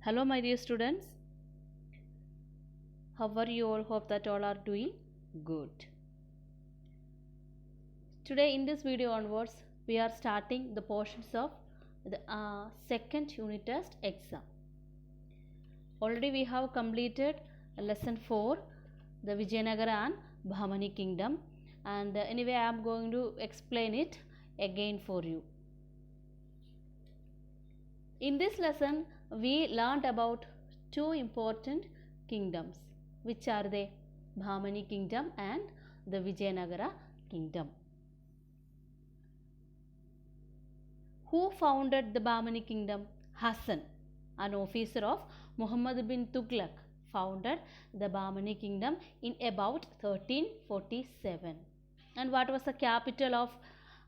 Hello, my dear students. How are you all? Hope that all are doing good. Today, in this video onwards, we are starting the portions of the second unit test exam. Already, we have completed lesson 4, the Vijayanagara and Bahmani kingdom, and anyway, I am going to explain it again for you. In this lesson, we learned about two important kingdoms. Which are they? Bahmani kingdom and the Vijayanagara kingdom. Who founded the Bahmani kingdom? Hassan, an officer of Muhammad bin Tughlaq, founded the Bahmani kingdom in about 1347. And what was the capital of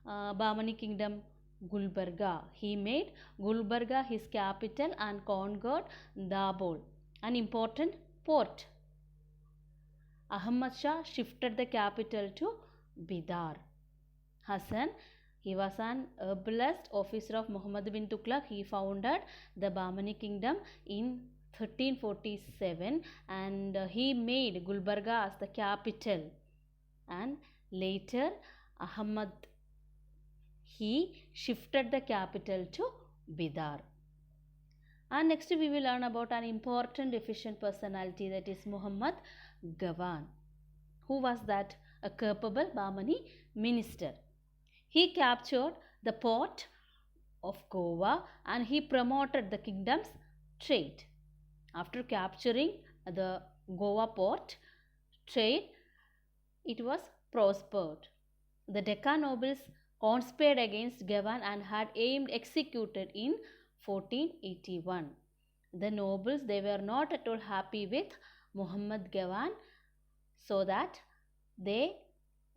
Bahmani kingdom? Gulbarga. He made Gulbarga his capital and conquered Dabol, an important port. Ahmad Shah shifted the capital to Bidar. Hassan, he was an herbalist officer of Muhammad bin Tughlaq. He founded the Bahmani kingdom in 1347 and he made Gulbarga as the capital. And later Ahmad, he shifted the capital to Bidar. And next we will learn about an important efficient personality, that is Muhammad Gawan. Who was that? A capable Bahmani minister. He captured the port of Goa and he promoted the kingdom's trade. After capturing the Goa port, trade, it was prospered. The Deccan nobles conspired against Gawan and had aimed executed in 1481. The nobles, they were not at all happy with Muhammad Gawan, so that they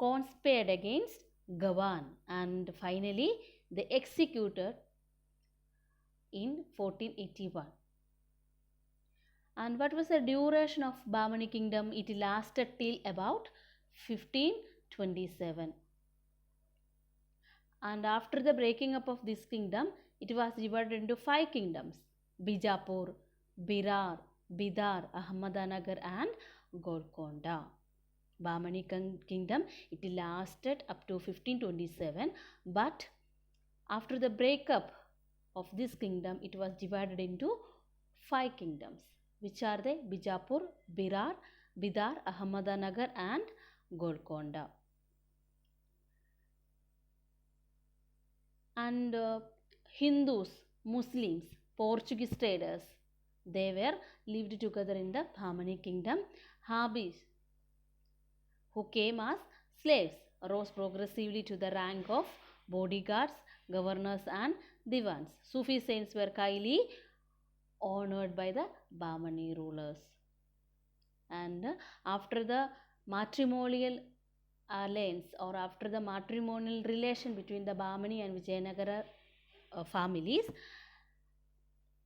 conspired against Gawan and finally they executed in 1481. And what was the duration of Bahmani kingdom? It lasted till about 1527. And after the breaking up of this kingdom, it was divided into 5 kingdoms: Bijapur, Birar, Bidar, Ahmednagar and Golconda. Bahmani kingdom, it lasted up to 1527, but after the breakup of this kingdom, it was divided into 5 kingdoms. Which are they? Bijapur, Birar, Bidar, Ahmednagar and Golconda. And Hindus, Muslims, Portuguese traders, they were lived together in the Bahmani kingdom. Habis, who came as slaves, rose progressively to the rank of bodyguards, governors and divans. Sufi saints were highly honored by the Bahmani rulers. And after the matrimonial alliance or after the matrimonial relation between the Bahmani and Vijayanagara families,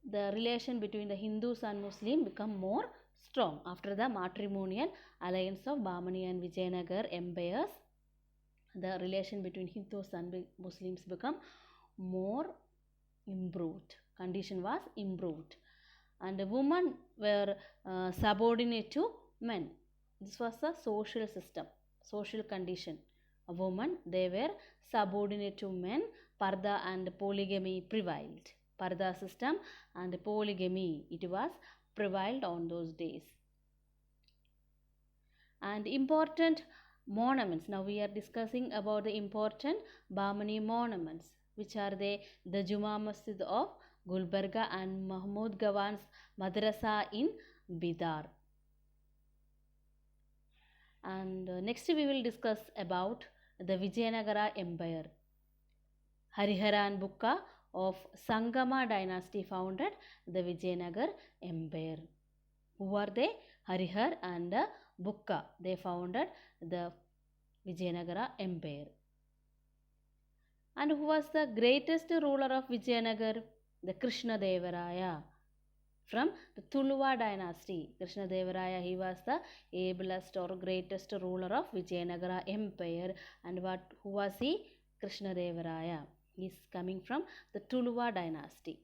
the relation between the Hindus and Muslims become more strong. After the matrimonial alliance of Bahmani and Vijayanagar empires, the relation between Hindus and Muslims become more improved. Condition was improved. And the women were subordinate to men. This was a social system, social condition. A woman, they were subordinate to men. Parda and polygamy prevailed. Parda system and polygamy, it was prevailed on those days. And important monuments. Now we are discussing about the important Bahmani monuments. Which are they? The Juma Masjid of Gulbarga and Mahmud Gawan's Madrasa in Bidar. And next we will discuss about the Vijayanagara Empire. Harihara and Bukka of Sangama dynasty founded the Vijayanagar Empire. Who are they? Harihar and Bukka. They founded the Vijayanagara Empire. And who was the greatest ruler of Vijayanagar? The Krishna Devaraya from the Tuluva dynasty. Krishna Devaraya, he was the ablest or greatest ruler of Vijayanagara Empire. And who was he? Krishna Devaraya. He is coming from the Tuluva dynasty.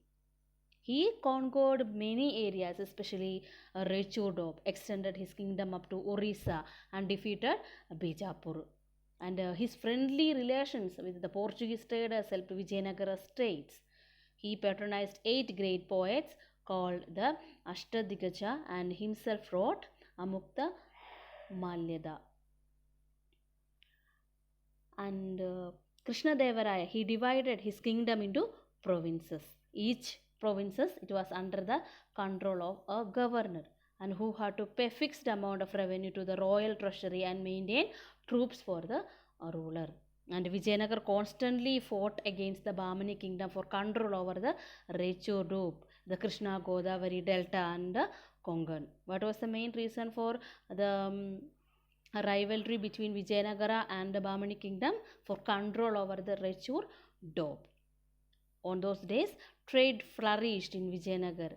He conquered many areas, especially Rechudop, extended his kingdom up to Orissa and defeated Bijapur. And his friendly relations with the Portuguese traders helped Vijayanagara states. He patronized 8 great poets called the Ashtadigaja and himself wrote Amukta Malyada. And Krishna Devaraya, he divided his kingdom into provinces. Each provinces, it was under the control of a governor and who had to pay fixed amount of revenue to the royal treasury and maintain troops for the ruler. And Vijayanagar constantly fought against the Bahmani kingdom for control over the Rechodup, the Krishna Godavari Delta and the Kongan. What was the main reason for the a rivalry between Vijayanagara and the Bahmani kingdom for control over the Rechur Doab? On those days, trade flourished in Vijayanagar.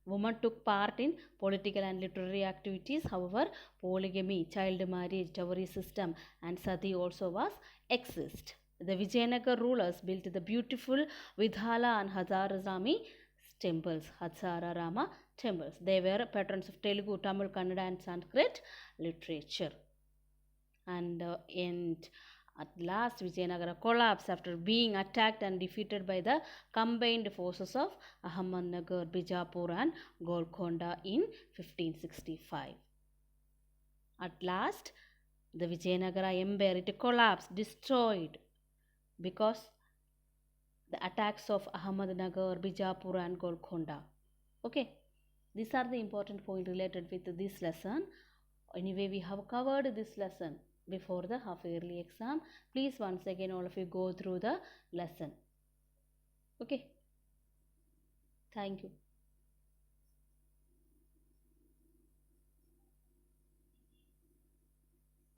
Women took part in political and literary activities. However, polygamy, child marriage, dowry system, and sati also was exist. The Vijayanagar rulers built the beautiful Vidhala and Hazarasami temples, Hazararama temples. They were patrons of Telugu, Tamil, Kannada, and Sanskrit literature. And at last, Vijayanagara collapsed after being attacked and defeated by the combined forces of Ahmednagar, Bijapur, and Golconda in 1565. At last, the Vijayanagara empire it collapsed, destroyed, because the attacks of Ahmednagar, Bijapur, and Golconda. Okay, these are the important points related with this lesson. Anyway, we have covered this lesson before the half yearly exam. Please once again all of you go through the lesson. Okay, thank you.